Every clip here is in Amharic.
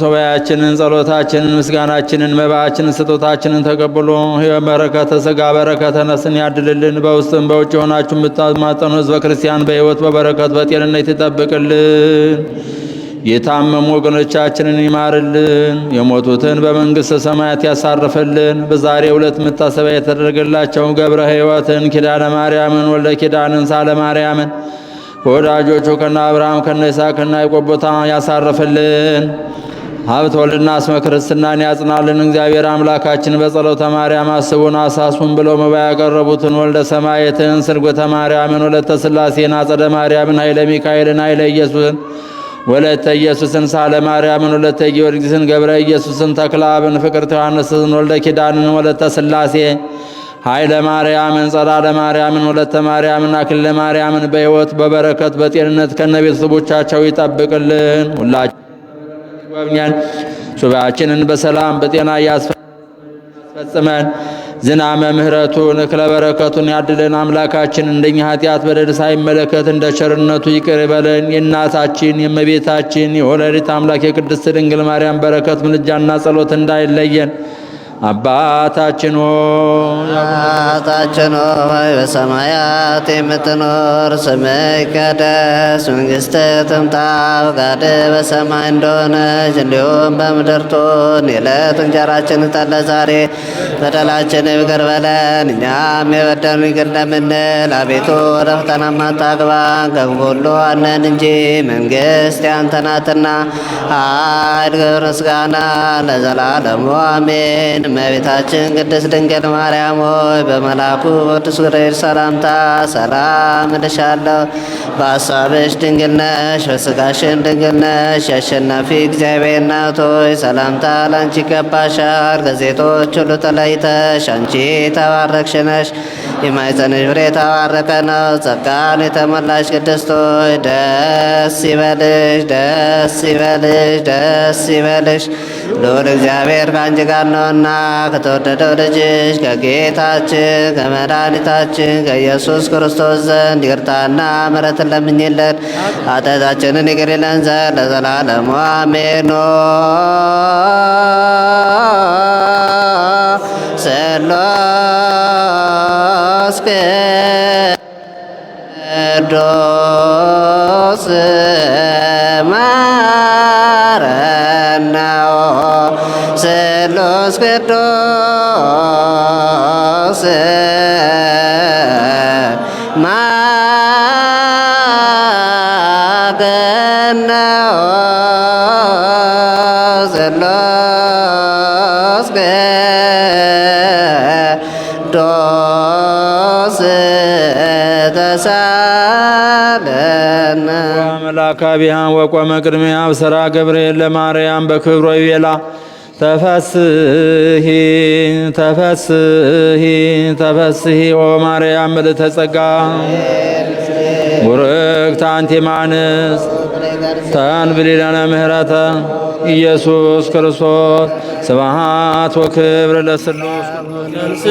ሰባያችንን ጸሎታችንን ምስጋናችንን መባችንን ስጦታችንን ተቀብሎ በረከተ ሥጋ በረከተ ነፍስን ያድልልን። በውስጥም በውጭ ሆናችሁ የምታማጠኑ ሕዝበ ክርስቲያን በሕይወት በበረከት በጤንነት ይጠብቅልን። የታመሙ ወገኖቻችንን ይማርልን። የሞቱትን በመንግሥተ ሰማያት ያሳርፍልን። በዛሬው ዕለት መታሰቢያ የተደረገላቸው ገብረ ሕይወትን፣ ኪዳነ ማርያምን፣ ወልደ ኪዳንን፣ ሳለ ማርያምን ከወዳጆቹ ከነ አብርሃም ከነ ይስሐቅ ከነ ያዕቆብ ቦታ ያሳርፍልን። ሀብተ ወልድና እስመ ክርስትናን ያጽናልን። እግዚአብሔር አምላካችን በጸሎተ ማርያም አስቡን አሳስቡን ብለው መባ ያቀረቡትን ወልደ ሰማየትን፣ ስርጎተ ማርያምን፣ ወለተ ሥላሴን፣ አጸደ ማርያምን፣ ኃይለ ሚካኤልን፣ ኃይለ ኢየሱስን፣ ወለተ ኢየሱስን፣ ሳለ ማርያምን፣ ወለተ ጊዮርጊስን፣ ገብረ ኢየሱስን፣ ተክላብን፣ ፍቅርተ ዮሐንስን፣ ወልደ ኪዳንን፣ ወለተ ሥላሴ፣ ኃይለ ማርያምን፣ ጸዳለ ማርያምን፣ ወለተ ማርያምን፣ አክሊለ ማርያምን በሕይወት በበረከት በጤንነት ከነቤተሰቦቻቸው ይጠብቅልን። ሁላችን ጎብኛን ሱባኤያችንን በሰላም በጤና ያስፈጽመን። ዝናመ ምሕረቱን እክለ በረከቱን ያድለን። አምላካችን እንደኛ ኃጢአት በደል ሳይመለከት እንደ ቸርነቱ ይቅር ይበለን። የእናታችን የእመቤታችን የወላዲተ አምላክ የቅድስት ድንግል ማርያም በረከት ምልጃና ጸሎት እንዳይለየን። አባታችን ሆይ በሰማያት የምትኖር ስምህ ይቀደስ፣ መንግሥትህ ትምጣ፣ ፈቃድህ በሰማይ እንደሆነች እንዲሁም በምድር ትሁን። የዕለት እንጀራችንን ስጠን ዛሬ፣ በደላችንን ይቅር በለን እኛም የበደሉንን ይቅር እንደምንል። አቤቱ ወደ ፈተና አታግባን ከክፉ ሁሉ አድነን እንጂ መንግሥት ያንተ ናትና፣ ኃይል፣ ክብር፣ ምስጋና ለዘላለሙ አሜን። እመቤታችን ቅድስት ድንግል ማርያም ሆይ በመልአኩ በቅዱስ ገብርኤል ሰላምታ ሰላም እልሻለሁ። በሐሳብሽ ድንግል ነሽ፣ በሥጋሽም ድንግል ነሽ። የአሸናፊ እግዚአብሔር እናት ሆይ ሰላምታ ላንቺ ይገባሻል። ከሴቶች ሁሉ ተለይተሽ አንቺ የተባረክሽ ነሽ፣ የማኅፀንሽ ፍሬ የተባረከ ነው። ጸጋን የተመላሽ ቅድስት ሆይ ደስ ይበልሽ፣ ደስ ይበልሽ፣ ደስ ይበልሽ፣ ልዑል እግዚአብሔር ከአንቺ ጋር ነውና ከተወደደው ልጅሽ ከጌታችን ከመድኃኒታችን ከኢየሱስ ክርስቶስ ዘንድ ይቅርታና ምሕረትን ለምኝልን ኃጢአታችንን ይቅር ይለን ዘንድ ለዘላለሙ አሜን። ስሉስ ቅዱስ ማረነ ስሉስ ቅዱስ ማረነ ስሉስ ቅዱስ ተሳለነ መላካቢሃን ወቆመ ቅድሚያ አብሰራ ገብርኤል ለማርያም በክብሮ ይቤላ ተፈስሒ ተፈስሒ ተፈስሒ ኦ ማርያም ምልዕተ ጸጋ ቡርክት አንቲ እምአንስት ተንብሊ ለነ ምህረተ ኢየሱስ ክርስቶስ ስብሐት ወክብር ለስሉስ ቅዱስ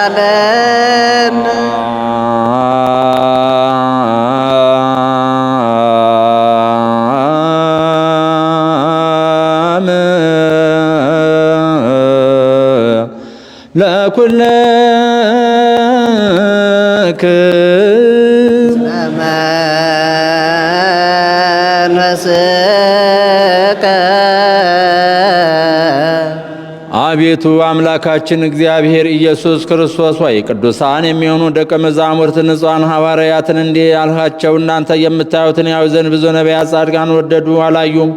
ተሳለን ለኩልክም ለመንፈስከ አቤቱ አምላካችን እግዚአብሔር ኢየሱስ ክርስቶስ ሆይ ቅዱሳን የሚሆኑ ደቀ መዛሙርት ንጹሐን ሐዋርያትን እንዲህ አልሃቸው፣ እናንተ የምታዩትን ያዩ ዘንድ ብዙ ነቢያት ጻድቃን ወደዱ፣ አላዩም።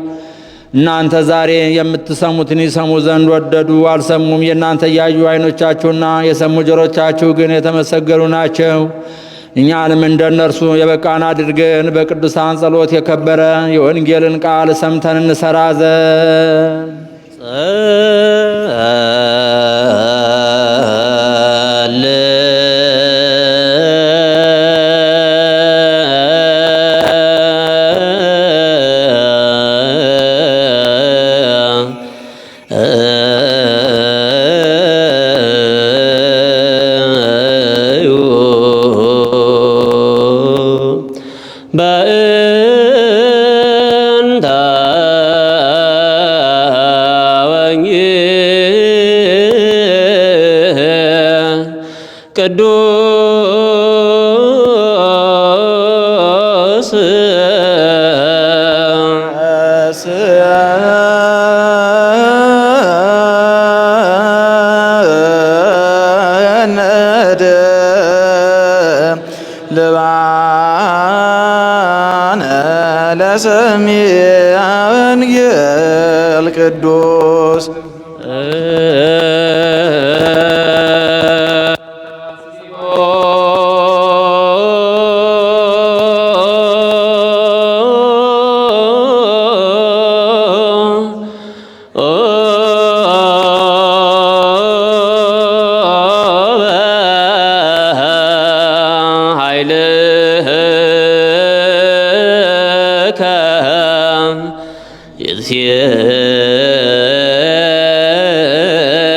እናንተ ዛሬ የምትሰሙትን ይሰሙ ዘንድ ወደዱ፣ አልሰሙም። የእናንተ ያዩ ዓይኖቻችሁና የሰሙ ጆሮቻችሁ ግን የተመሰገኑ ናቸው። እኛንም እንደ እነርሱ የበቃን አድርገን በቅዱሳን ጸሎት የከበረ የወንጌልን ቃል ሰምተን እንሰራ ዘንድ በእንተ ቅዱስ ልባነ ለሰሚዐ ወንጌል ቅዱስ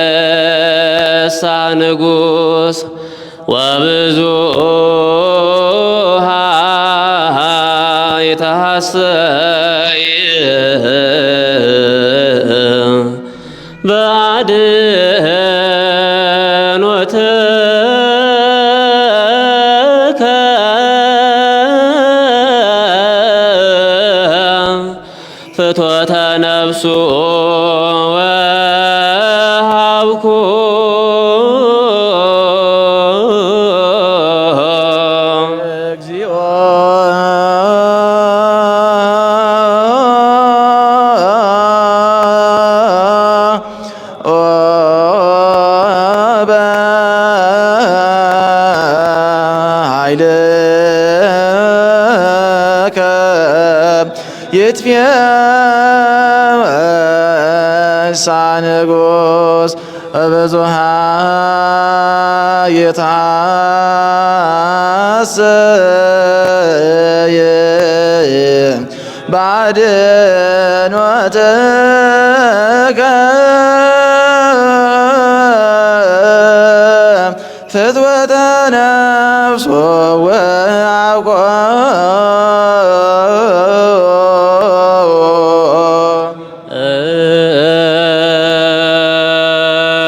ይትፌሳ ንጉሥ ወብዙኃ ይትሐሰይ በአድኅኖትከ ፍትወተ ነፍሱ ወሀብኩ እግዚኦ በኃይልከ ይትፌሳ ንጉሥ ብዙኃ ይትሐሰይ በአድኅኖትከ ፍትወተ ነፍሱ ወሀብኩ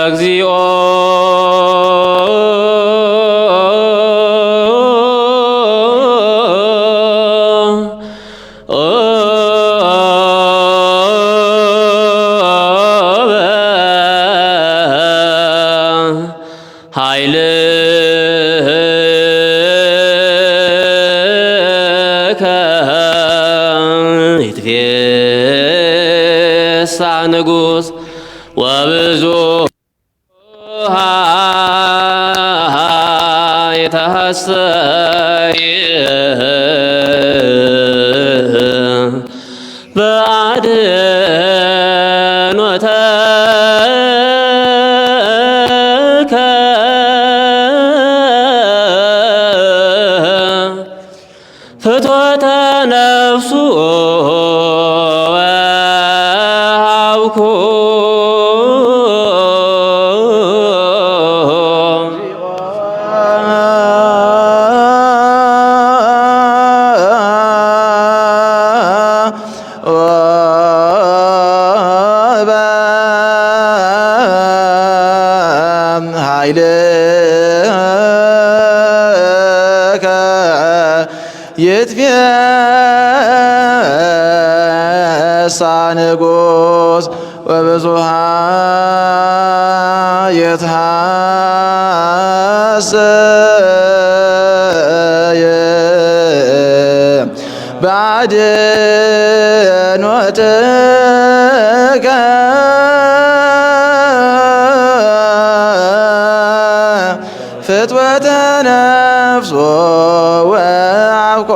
እግዚኦ ኃይልከ ይትፌሳ ንጉሥ ወብዙኃ ይትሐሰይ በአድኅኖትከ ፍትወተ ነፍሱ ወሀብኩ ኃይልከ ይትፌሳ ንጉሥ ወብዙሃ የትሐሰየ ባድኖትከ ፍትወተ ነፍሶ ወአብቆ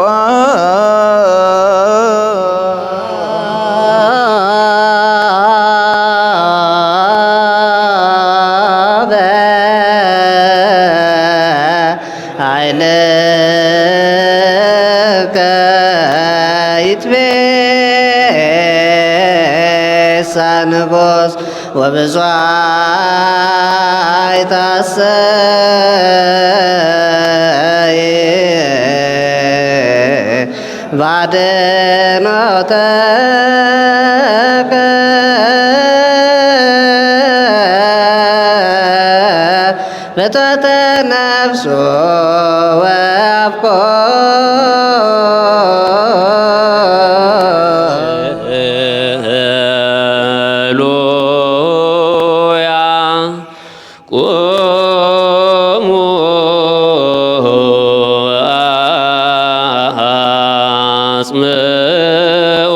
ኃይልከ ይትፌሳ ንጉሥ ወብዙኃ ይትሐሰይ ባድኖተከ ፍትወተ ነፍሶ ወአብቆ ሃሌሉያ ቁሙ አጽምዑ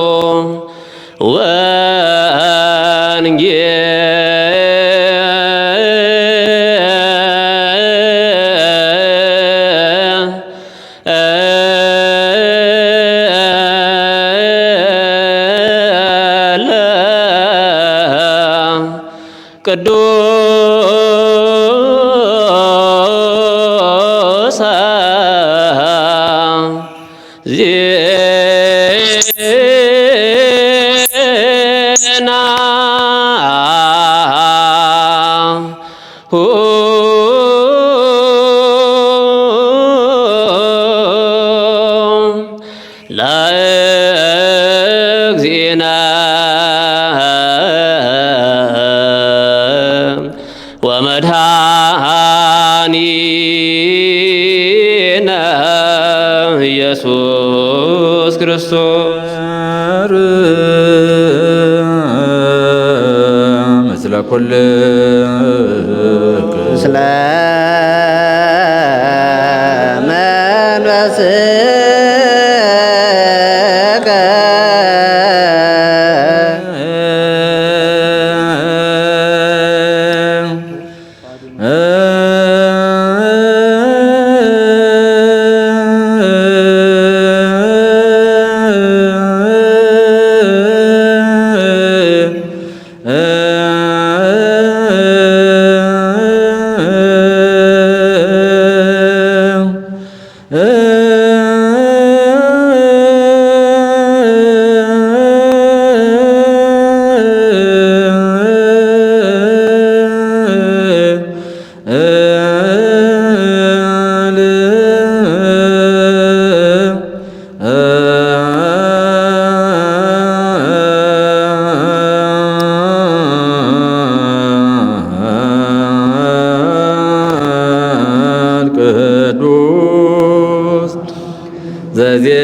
ቅዱስ ዜና ለእግዚእነ ወመድኃኒነ ኢየሱስ ክርስቶስ ምስለ ኩል ምስለ መንፈስከ ቅዱስ ዘዜነ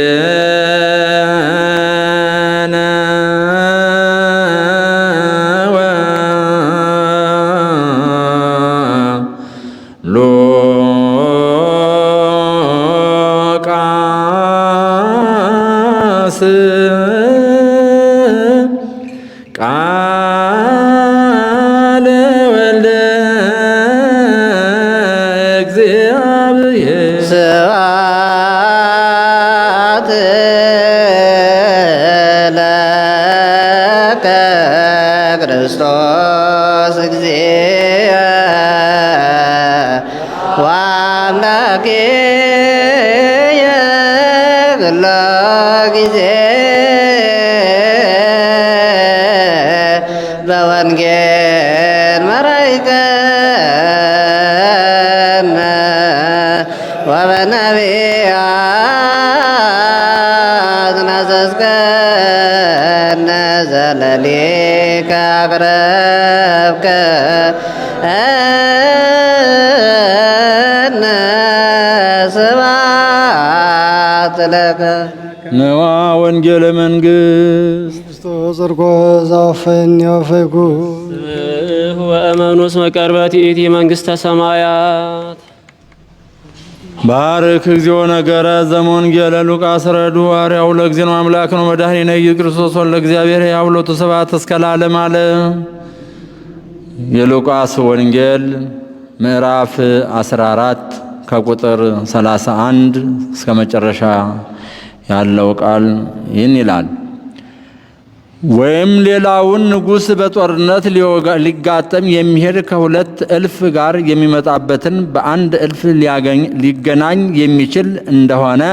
ሉቃስ ቃለ ወልደ እግዚአብሔር ስብሐት ለከ ክርስቶስ እግዚእ ወአምላክየ ኩሎ ጊዜ በወንጌል መራይከነ ወበነቢያት ናዘዝከነ ዘለሊከ አቅረብ ስብሐት ለከ ነዋ ወንጌለ መንግሥት ጽርቆ ዛፈን ያፈጉ ወእመኑስ መቀርበት ኢቲ መንግሥተ ሰማያት ባርክ እግዚኦ ነገረ ዘመንጌለ ሉቃስ ረዱ አርያው ለእግዚእነ አምላክ ነው መድኃኒነ ኢየሱስ ክርስቶስ ወልደ እግዚአብሔር ያብሎቱ ስብሐት እስከ ለዓለም ዓለም። የሉቃስ ወንጌል ምዕራፍ 14 ከቁጥር 31 እስከ መጨረሻ ያለው ቃል ይህን ይላል። ወይም ሌላውን ንጉሥ በጦርነት ሊጋጠም የሚሄድ ከሁለት እልፍ ጋር የሚመጣበትን በአንድ እልፍ ሊገናኝ የሚችል እንደሆነ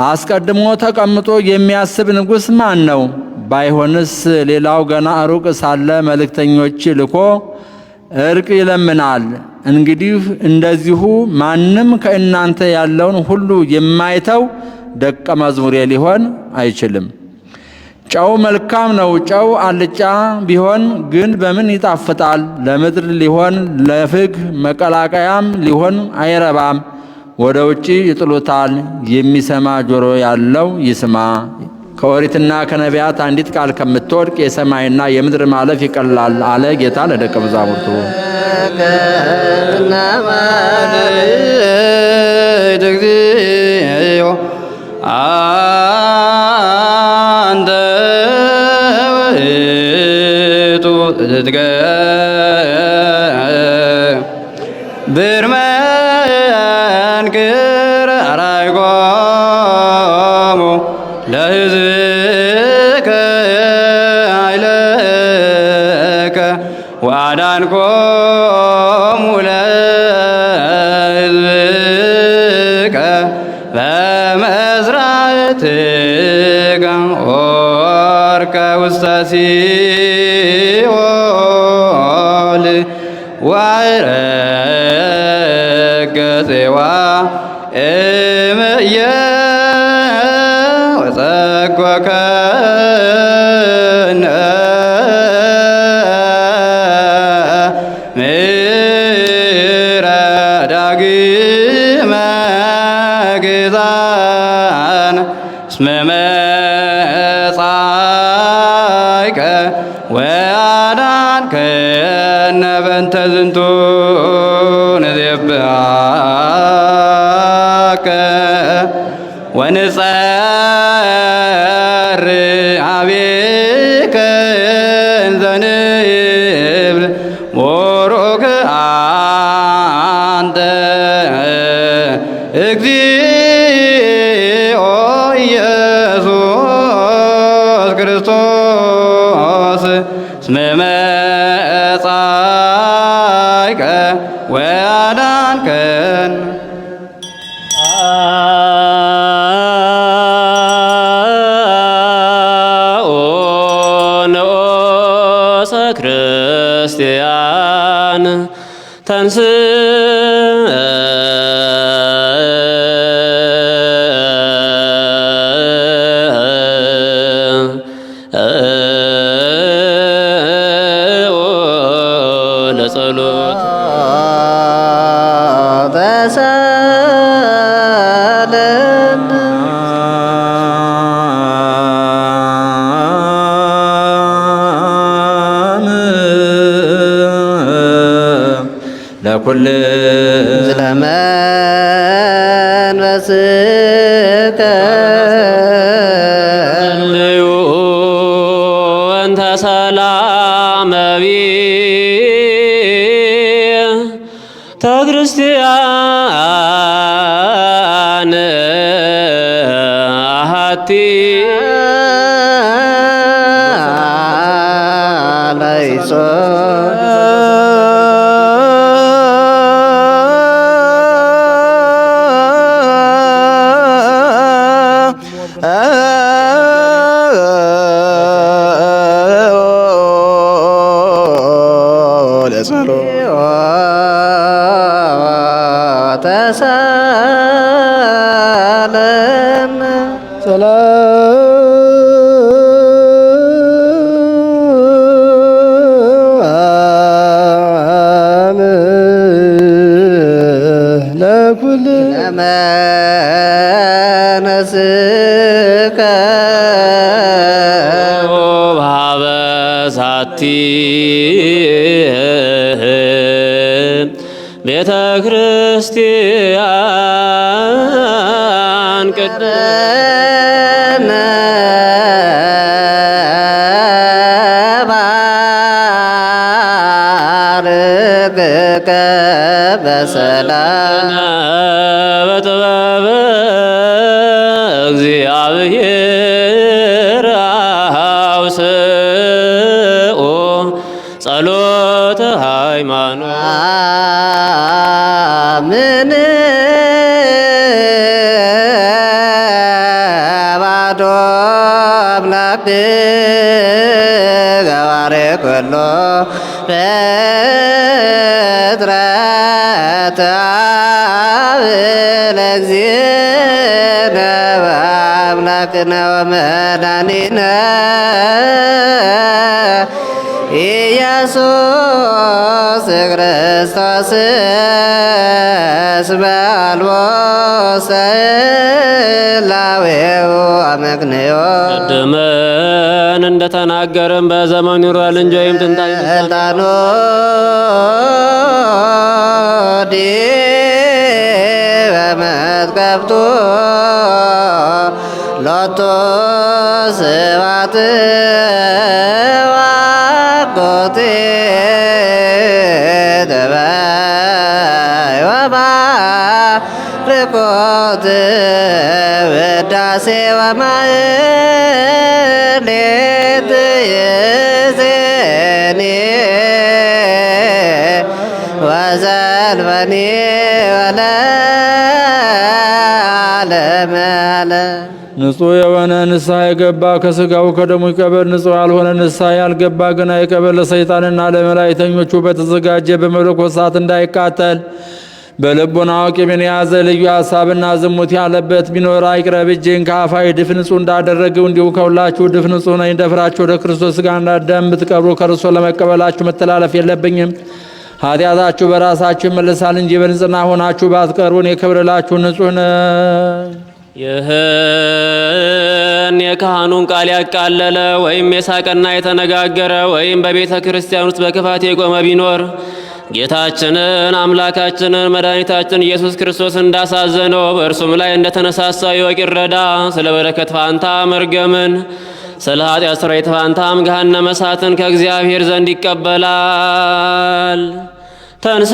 አስቀድሞ ተቀምጦ የሚያስብ ንጉሥ ማን ነው? ባይሆንስ ሌላው ገና ሩቅ ሳለ መልእክተኞች ልኮ እርቅ ይለምናል። እንግዲህ እንደዚሁ ማንም ከእናንተ ያለውን ሁሉ የማይተው ደቀ መዝሙሬ ሊሆን አይችልም። ጨው መልካም ነው። ጨው አልጫ ቢሆን ግን በምን ይጣፍጣል? ለምድር ሊሆን ለፍግ መቀላቀያም ሊሆን አይረባም፣ ወደ ውጪ ይጥሉታል። የሚሰማ ጆሮ ያለው ይስማ። ከኦሪትና ከነቢያት አንዲት ቃል ከምትወድቅ የሰማይና የምድር ማለፍ ይቀላል አለ ጌታ ለደቀ መዛሙርቱ። አንተ ውእቱ ብርመንክር አራይቆሙ ለሕዝብከ ኃይለከ ወአዳንኮሙ ለሕዝብከ በመዝራዕትከ ኦርከ ውስተ ሲኦል ወዐረገ ጽዋ እምየ ወጸጓከነ ምሕረ ዳግመ ግዛን እስመ መጻእከ ወአዳንከነ በእንተ ዝንቱ ንዜብሐከ ወንጸር ኀቤከ እንዘ ንብል ቡሩክ አንተ እግዚኦ ኢየሱስ ክርስቶስ እስመ መጻእከ ወአዳንከነ ንዑሰ ክርስቲያን ለጸሎት ተሳለን ለኩል ስለመንፈስከ ልዩ እንተ ሰላመ ቤተ ክርስቲያን አሐቲ ላይሶ ተሳለን ቤተ ክርስቲያን ባርክከ በሰላም በጥበብ እግዚአብሔር አውስኦ ጸሎተ ሃይማኖት ምን ባዶ አምላክ ገባሬ ኩሎ ፍጥረት አብ ለእግዚእነ አምላክነ ወመድኃኒነ ኢየሱስ ክርስቶስ እስመ አልቦ ሰላዌው አመክንዮ ቀድመን እንደተናገርን በዘመኑ ይኖራል እንጂ ወይም ጥንታዊ ስልጣኑ ዲበ መትከፍቱ ሎቱ ስብሐት ወአኮቴት ወባርኮት ውዳሴ ወማሕሌት ይእዜኒ ወዘልፈኒ ወለዓለመ ዓለም። ንጹሕ የሆነ ንስሐ የገባ ከሥጋው ከደሙ ይቀበል። ንጹሕ ያልሆነ ንስሐ ያልገባ ግን አይቀበል። ለሰይጣንና ለመላእክተኞቹ በተዘጋጀ በመለኮት እሳት እንዳይቃጠል። በልቡናው ቂምን የያዘ ልዩ ሐሳብና ዝሙት ያለበት ቢኖር አይቅረብ። እጄን ከአፋ ድፍ ንጹሕ እንዳደረገው እንዲሁ ከሁላችሁ ድፍ ንጹሕ ነኝ። ደፍራችሁ ወደ ክርስቶስ ሥጋና ደም ብትቀብሩ ከእርሱ ለመቀበላችሁ መተላለፍ የለብኝም። ኃጢአታችሁ በራሳችሁ ይመለሳል እንጂ በንጽሕና ሆናችሁ ባትቀርቡ እኔ ክብርላችሁ ንጹሕ ነኝ። ይህን የካህኑን ቃል ያቃለለ ወይም የሳቀና የተነጋገረ ወይም በቤተ ክርስቲያን ውስጥ በክፋት የቆመ ቢኖር ጌታችንን አምላካችንን መድኃኒታችን ኢየሱስ ክርስቶስ እንዳሳዘነው በእርሱም ላይ እንደተነሳሳ ይወቅ ይረዳ። ስለ በረከት ፋንታ መርገምን፣ ስለ ኃጢአት ሥርየት ፋንታም ገሃነመ እሳትን ከእግዚአብሔር ዘንድ ይቀበላል። ተንስ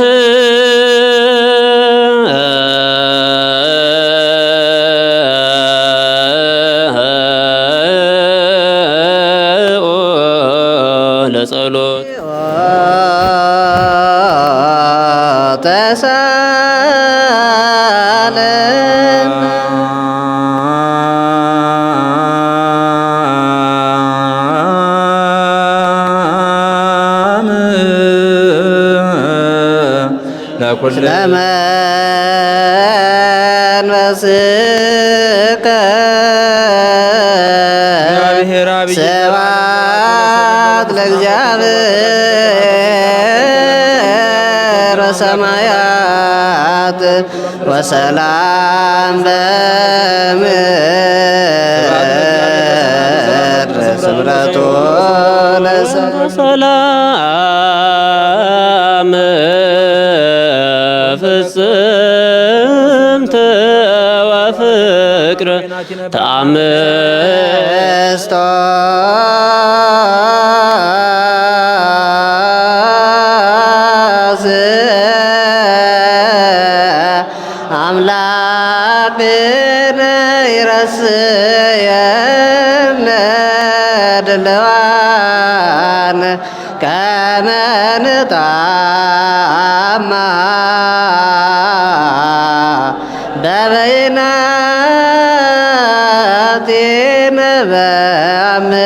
ለጸሎት ተሳለን ለመንፈስከ ስብሐት ለእግዚአብሔር በሰማያት ወሰላም በምድር ስምረቱ ሰላም ፍጽምት ወፍቅር ተአምስቶ አምላክነ ይረስየነ ድልዋን ከመ ንጣማ በበይናቲነ በአምአ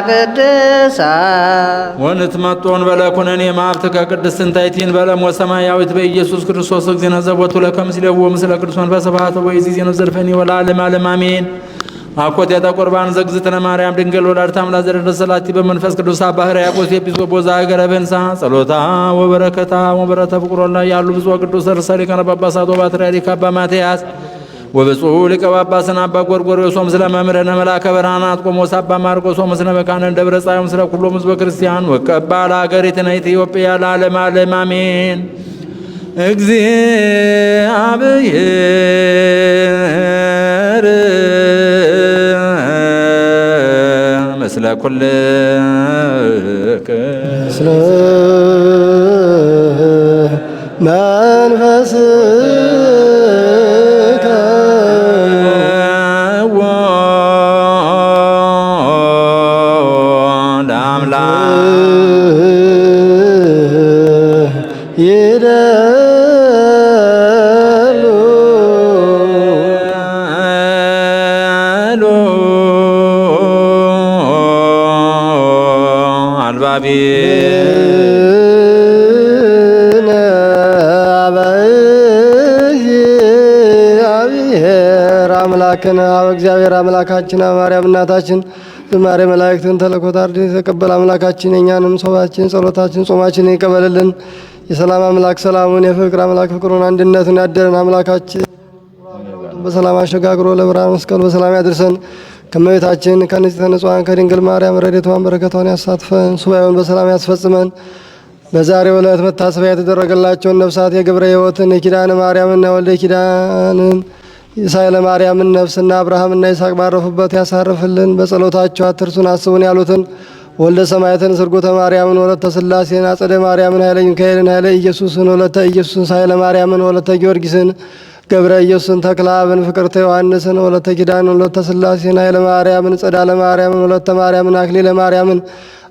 ቅድሳት ወንትመጦን በለኩነኔ ማብት ከቅድስት እንታይቲን በለሞ ሰማያዊት በኢየሱስ ክርስቶስ እግዚእነ ዘቦቱ ለከምስሌው ምስለ ቅዱስ መንፈስ ስብሐት ወይእዜሰ ዘልፈኒ ወለዓለመ ዓለም አሜን። አኮቴተ ቁርባን ዘግዝእትነ ማርያም ድንግል ወላዲተ አምላክ ዘደረሰላቲ በመንፈስ ቅዱስ አባ ሕርያቆስ ኤጲስቆጶስ ዘሀገረ ብንሳ ጸሎታ ወበረከታ ወበረተ ፍቁሮላ ያሉ ብፁዕ ቅዱስ ርእሰ ሊቃነ ጳጳሳት ወፓትርያርክ አባ ማትያስ ወብፁዕ ሊቀ ጳጳስና አባ ጎርጎርዮስ ምስለ መምህርነ መልአከ ብርሃናት ቆሞስ አባ ማርቆስ ምስለ መካነ ደብረ ጻዮን ምስለ ኩሎም ሕዝበ ክርስቲያን ወቀባ ለሀገሪትነ ኢትዮጵያ ለዓለመ ዓለም አሜን። እግዚአብሔር ምስለ ኩልከ ምስለ መንፈስከ ይደሉ አልባቢ አምላክን እግዚአብሔር አምላካችን ማርያም እናታችን ዝማሬ መላእክትን ተልእኮተ አርድእት የተቀበለ አምላካችን የእኛንም ጾማችን፣ ጸሎታችን፣ ጾማችንን ይቀበልልን። የሰላም አምላክ ሰላሙን፣ የፍቅር አምላክ ፍቅሩን፣ አንድነቱን ያደረን አምላካችን በሰላም አሸጋግሮ ለብርሃነ መስቀሉ በሰላም ያድርሰን። ከእመቤታችን ከንጽሕተ ንጹሐን ከድንግል ማርያም ረድኤቷን በረከቷን ያሳትፈን። ሱባኤውን በሰላም ያስፈጽመን። በዛሬው ዕለት መታሰቢያ የተደረገላቸውን ነፍሳት የግብረ ሕይወትን የኪዳነ ማርያምና የወልደ ኪዳንን የሳይለ ማርያምን ነፍስና አብርሃምና ይስሐቅ ባረፉበት ያሳርፍልን። በጸሎታቸው አትርሱን አስቡን ያሉትን ወልደ ሰማያትን ስርጎተ ማርያምን ወለተ ሥላሴን አጸደ ማርያምን ኃይለ ሚካኤልን ኃይለ ኢየሱስን ወለተ ኢየሱስን ሳይለ ማርያምን ወለተ ጊዮርጊስን ገብረ ኢየሱስን ተክለ አብን ፍቅርተ ዮሐንስን ወለተ ኪዳንን ወለተ ሥላሴን ኃይለ ማርያምን ጸዳለ ማርያምን ወለተ ማርያምን አክሊለ ማርያምን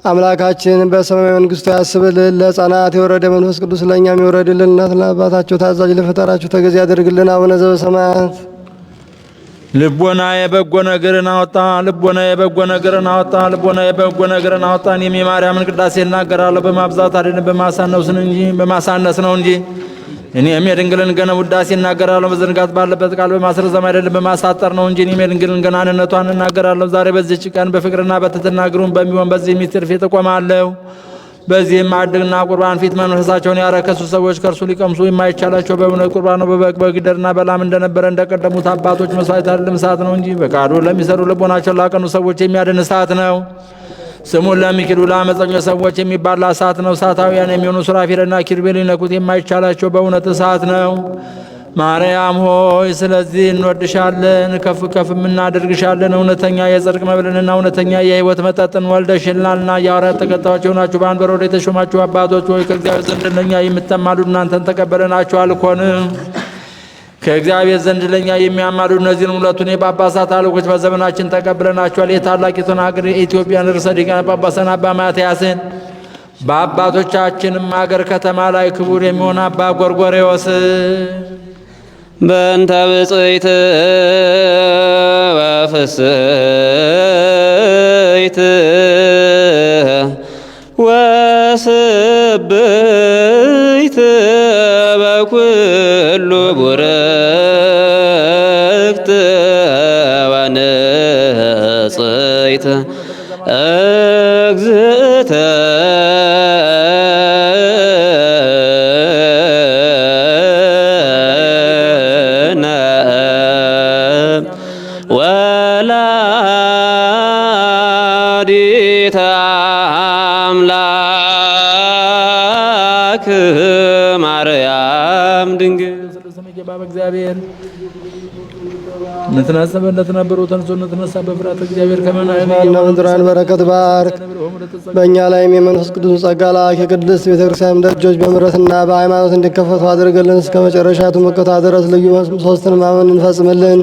አምላካችን በሰማያዊ መንግስቱ ያስብልን። ለሕፃናት የወረደ መንፈስ ቅዱስ ለእኛም ይወረድልን። እናትና አባታቸው ታዛዥ ለፈጠራቸው ተገዥ ያደርግልን። አቡነ ዘበሰማያት ልቦና የበጎ ነገርን አወጣ። ልቦና የበጎ ነገርን አወጣ። ልቦና የበጎ ነገርን አወጣ። እኔም የማርያምን ቅዳሴ እናገራለሁ በማብዛት አይደለም በማሳነስ ነው እንጂ። እኔም የድንግልን ገና ውዳሴ እናገራለሁ በዝንጋት ባለበት ቃል በማስረዘም አይደለም በማሳጠር ነው እንጂ። እኔም የድንግልን ገናንነቷን እናገራለሁ። ዛሬ በዚህች ቀን በፍቅርና በትሕትና ግሩም በሚሆን በዚህ ምስጢር ፊት እቆማለሁ። በዚህም ማዕድና ቁርባን ፊት መንፈሳቸውን ያረከሱ ሰዎች ከእርሱ ሊቀምሱ የማይቻላቸው በእውነት ቁርባን ነው። በበግ በጊደርና በላም እንደነበረ እንደቀደሙት አባቶች መስዋዕት አይደለም፣ እሳት ነው እንጂ። በቃሉ ለሚሰሩ ልቦናቸውን ላቀኑ ሰዎች የሚያድን እሳት ነው። ስሙን ለሚክዱ ለአመፀኞች ሰዎች የሚባላ እሳት ነው። እሳታውያን የሚሆኑ ሱራፌልና ኪሩቤል ሊነኩት የማይቻላቸው በእውነት እሳት ነው። ማርያም ሆይ ስለዚህ እንወድሻለን፣ ከፍ ከፍ እናደርግሻለን። እውነተኛ የጽድቅ መብልንና እውነተኛ የሕይወት መጠጥን ወልደሽልናልና የሐዋርያት ተከታዮች የሆናችሁ በአንድ ወደ የተሾማችሁ አባቶች ሆይ ከእግዚአብሔር ዘንድ ለእኛ የምትማሉ እናንተን ተቀበለናችሁ አልኮን። ከእግዚአብሔር ዘንድ ለእኛ የሚያማሉ እነዚህን ሁለቱን የጳጳሳት አለቆች በዘመናችን ተቀብለናቸዋል። የታላቂቱን ሀገር የኢትዮጵያን ርዕሰ ሊቃነ ጳጳሳት አባ ማትያስን በአባቶቻችንም አገር ከተማ ላይ ክቡር የሚሆን አባ ጎርጎርዮስ በእንተ ብፅዕት ወፍስሕት ወስብሕት በኩሉ ቡርክት ወንጽሕት እግዝእተ ወላዲተ አምላክ ማርያም ድንግል እግዚአብሔር ምትናሰበለት ነበሩ ተንሶ ተነሳ በፍርሃተ እግዚአብሔር ከመናና ምድራን በረከት ባርክ። በእኛ ላይም የመንፈስ ቅዱስ ጸጋ ላክ። የቅድስት ቤተክርስቲያን ደጆች በምሕረትና በሃይማኖት እንዲከፈቱ አድርገልን። እስከ መጨረሻቱ መከታ ድረስ ልዩ ሶስትን ማመን እንፈጽምልን።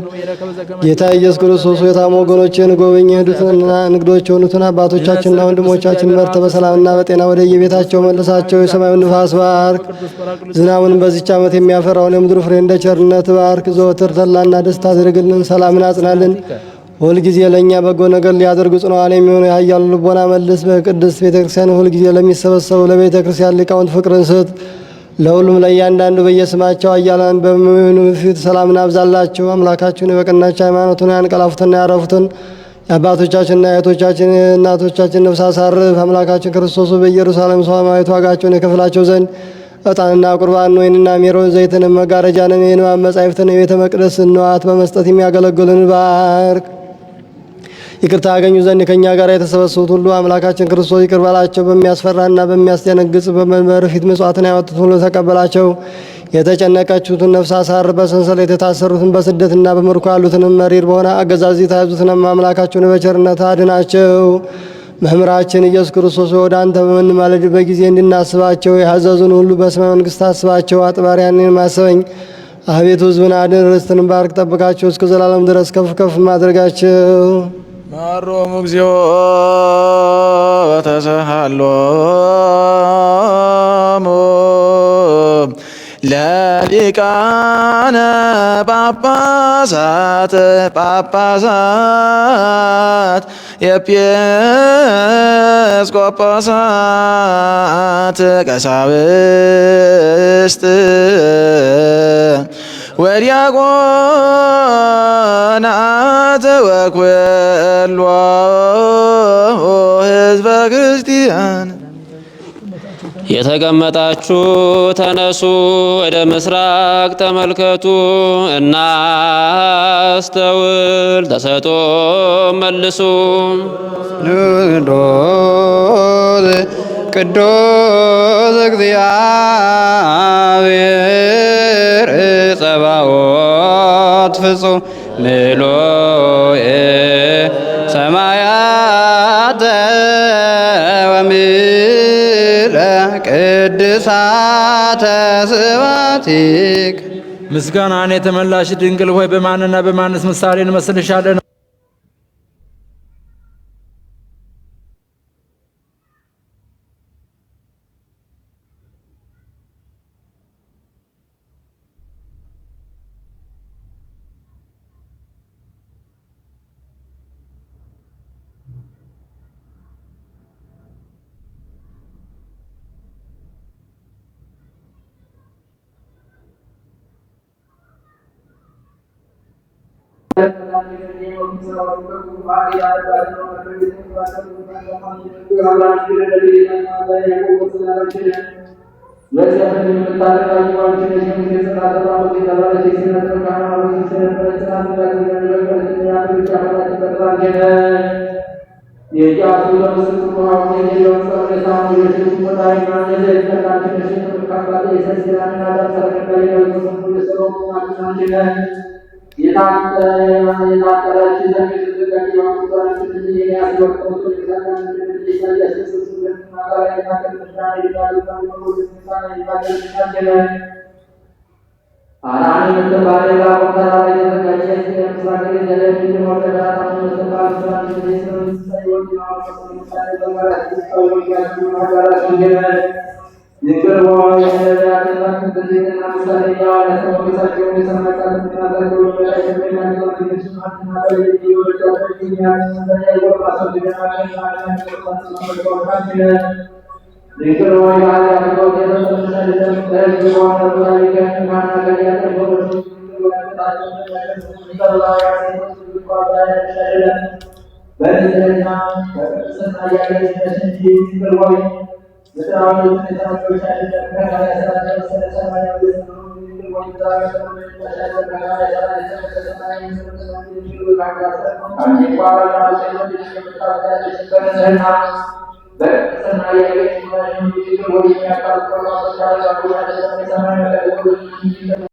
ጌታ ኢየሱስ ክርስቶስ የታሙ ወገኖችን ጎብኝ። የሄዱትንና እንግዶች የሆኑትን አባቶቻችንና ወንድሞቻችን መርተ በሰላምና በጤና ወደ የቤታቸው መልሳቸው። የሰማዩን ንፋስ ባርክ። ዝናቡን በዚች ዓመት የሚያፈራውን የምድር ፍሬ እንደ ቸርነት ባርክ። ዘወትር ተድላና ደስታ አድርግልን። ሰላምን አጽናልን። ሁልጊዜ ለእኛ በጎ ነገር ሊያደርጉ ጽኑዓን የሚሆኑ የኃያሉ ልቦና መልስ። በቅድስት ቤተክርስቲያን ሁልጊዜ ለሚሰበሰቡ ለቤተ ክርስቲያን ሊቃውንት ፍቅርን ስጥ። ለሁሉም ለእያንዳንዱ በየስማቸው ኃያላን በሚሆኑ ፊት ሰላምን አብዛላቸው። አምላካችን በቀናች ሃይማኖቱን ያንቀላፉትና ያረፉትን የአባቶቻችንና የእህቶቻችን የእናቶቻችን ነፍስ አሳርፍ። አምላካችን ክርስቶስ በኢየሩሳሌም ሰማያዊት ዋጋቸውን የከፍላቸው ዘንድ ዕጣንና ቁርባን ወይንና ሜሮን ዘይትን መጋረጃንን የንዋብ መጻሕፍትን የቤተ መቅደስ ንዋት በመስጠት የሚያገለግሉን ባርክ። ይቅርታ ያገኙ ዘንድ ከእኛ ጋር የተሰበሰቡት ሁሉ አምላካችን ክርስቶስ ይቅር በላቸው። በሚያስፈራና በሚያስደነግጽ በመንበር ፊት ምጽዋትን ያወጡት ሁሉ ተቀበላቸው። የተጨነቀችሁትን ነፍስ አሳር፣ በሰንሰለት የታሰሩትን በስደትና በምርኮ ያሉትንም መሪር በሆነ አገዛዝ የተያዙትንም አምላካችሁን በቸርነት አድናቸው። መምህራችን ኢየሱስ ክርስቶስ ወደ አንተ በምንማለድበት ጊዜ እንድናስባቸው የሐዘዙን ሁሉ በስመ መንግሥት አስባቸው። አጥባሪያንን ማሰበኝ አቤቱ ሕዝብን አድን፣ ርስትን ባርክ፣ ጠብቃቸው እስከ ዘላለም ድረስ ከፍ ከፍ ማድረጋቸው። ማሮሙ እግዚኦ በተሰሃሎሙ ለሊቃነ ጳጳሳት ኤጲስቆጶሳት ቀሳውስት ወዲያቆናት ወኩሎ ሕዝበ ክርስቲያን። የተቀመጣችሁ ተነሱ፣ ወደ ምስራቅ ተመልከቱ፣ እናስተውል፣ ተሰጦ መልሱ። ቅዱስ እግዚአብሔር ጸባኦት ፍጹም ምሉእ ሰማያተ ወምድረ ቅድሳተ ስብሐቲከ። ምስጋናን የተመላሽ ድንግል ሆይ በማንና በማንስ ምሳሌ እንመስልሻለን?